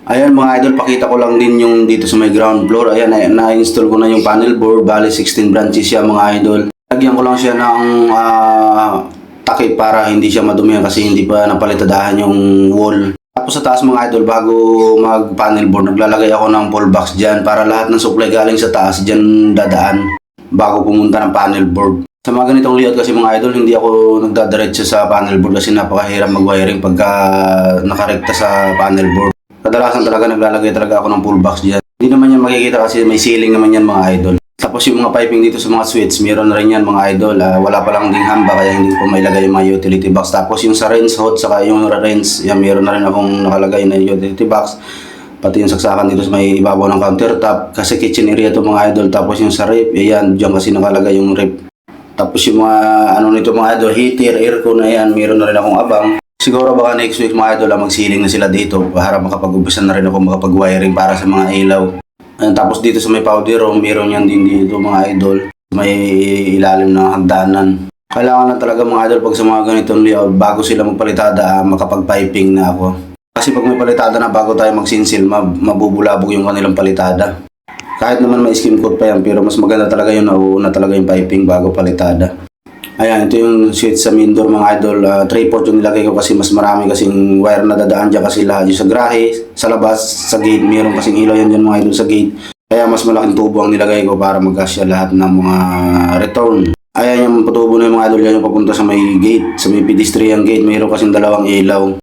Ayan mga idol, pakita ko lang din yung dito sa may ground floor. Ayan, na-install ko na yung panel board. Bali 16 branches siya mga idol. Lagyan ko lang siya ng takip para hindi siya madumihan kasi hindi pa napalitadahan yung wall. Tapos sa taas mga idol, bago mag panel board, naglalagay ako ng pull box dyan para lahat ng supply galing sa taas dyan dadaan bago pumunta ng panel board. Sa mga ganitong layout kasi mga idol, hindi ako nagdadiretso sa panel board kasi napakahirap mag-wiring pagka nakarekta sa panel board. Kadalasan talaga naglalagay talaga ako ng pull box dyan. Hindi naman yan makikita kasi may ceiling naman yan mga idol. Tapos yung mga piping dito sa mga switch, meron na rin yan mga idol. Wala pa lang ding hamba kaya hindi ko mailagay yung mga utility box. Tapos yung sa rinse hood, saka yung rinse, yan meron na rin akong nakalagay na utility box. Pati yung saksakan dito sa may ibabaw ng countertop. Kasi kitchen area to mga idol. Tapos yung sa ref, yan, dyan kasi nakalagay yung ref. Tapos yung mga ano nito mga idol, heater, aircon na yan, meron na rin akong abang. Siguro baka next week mga idol mag-ceiling na sila dito para makapag-umpisa na rin ako makapag-wiring para sa mga ilaw. Ayan, tapos dito sa may powder room, meron yan din dito mga idol. May ilalim na hagdanan. Kailangan na talaga mga idol pag sa mga ganitong layout, bago sila magpalitada, makapag-piping na ako. Kasi pag may palitada na bago tayo magsinsil, mabubulabog yung kanilang palitada. Kahit naman may skim coat pa yan, pero mas maganda talaga yung nauuna talaga yung piping bago palitada. Ayan, ito yung switch sa main door mga idol. 3-port yung nilagay ko kasi mas marami kasing wire na dadaan dyan kasi lahat yung sa grahe, sa labas, sa gate. Meron kasing ilaw yan dyan mga idol sa gate. Kaya mas malaking tubo ang nilagay ko para magkasya lahat ng mga return. Ayan yung tubo na yung mga idol yan yung papunta sa may gate, sa may pedestrian gate. Meron kasing dalawang ilaw.